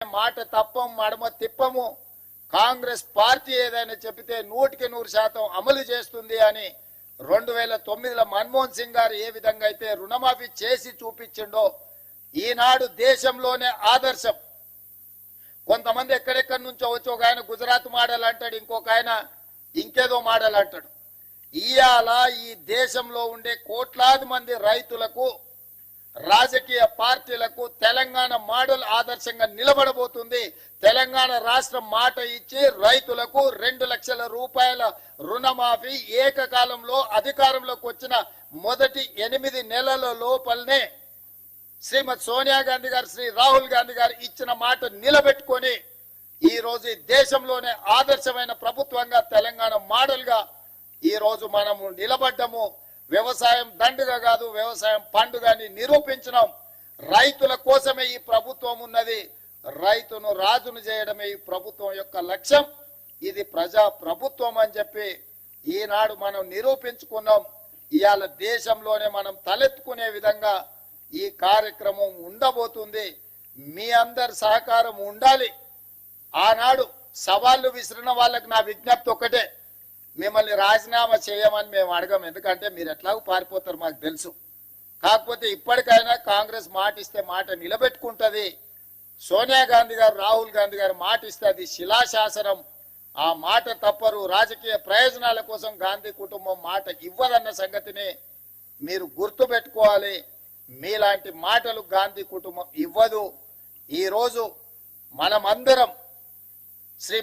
మాట తప్పం మడమ తిప్పము కాంగ్రెస్ పార్టీ ఏదైనా చెబితే 100% అమలు చేస్తుంది అని 2009లో మన్మోహన్ సింగ్ గారు ఏ విధంగా అయితే రుణమాఫీ చేసి చూపించిండో ఈనాడు దేశంలోనే ఆదర్శం. కొంతమంది ఎక్కడెక్కడి నుంచో వచ్చి ఒక ఆయన గుజరాత్ మోడల్ అంటాడు, ఇంకొక ఆయన ఇంకేదో మోడల్ అంటాడు. ఇయాల ఈ దేశంలో ఉండే కోట్లాది మంది రైతులకు రాజకీయ పార్టీలకు తెలంగాణ మోడల్ ఆదర్శంగా నిలబడబోతుంది. తెలంగాణ రాష్ట్రం మాట ఇచ్చి రైతులకు 2 లక్షల రూపాయల రుణమాఫీ ఏకకాలంలో అధికారంలోకి వచ్చిన మొదటి 8 నెలల లోపలనే శ్రీమతి సోనియా గాంధీ గారు, శ్రీ రాహుల్ గాంధీ గారు ఇచ్చిన మాట నిలబెట్టుకొని ఈ రోజు దేశంలోనే ఆదర్శమైన ప్రభుత్వంగా తెలంగాణ మోడల్ గా ఈ రోజు మనము నిలబడ్డము. వ్యవసాయం దండుగా కాదు, వ్యవసాయం పండుగని నిరూపించడం. రైతుల కోసమే ఈ ప్రభుత్వం ఉన్నది. రైతును రాజును చేయడమే ఈ ప్రభుత్వం యొక్క లక్ష్యం. ఇది ప్రజా ప్రభుత్వం అని చెప్పి ఈనాడు మనం నిరూపించుకున్నాం. ఇవాళ దేశంలోనే మనం తలెత్తుకునే విధంగా ఈ కార్యక్రమం ఉండబోతుంది. మీ అందరి సహకారం ఉండాలి. ఆనాడు సవాళ్లు విసిరిన వాళ్ళకి నా విజ్ఞప్తి ఒక్కటే, మిమ్మల్ని రాజీనామా చేయమని మేము అడగం. ఎందుకంటే మీరు ఎట్లాగూ పారిపోతారు మాకు తెలుసు. కాకపోతే ఇప్పటికైనా కాంగ్రెస్ మాట ఇస్తే మాట నిలబెట్టుకుంటది. సోనియా గాంధీ గారు, రాహుల్ గాంధీ గారు మాట ఇస్తే అది శిలాశాసనం. ఆ మాట తప్పరు. రాజకీయ ప్రయోజనాల కోసం గాంధీ కుటుంబం మాట ఇవ్వదన్న సంగతిని మీరు గుర్తు పెట్టుకోవాలి. మీలాంటి మాటలు గాంధీ కుటుంబం ఇవ్వదు. ఈ రోజు మనమందరం శ్రీ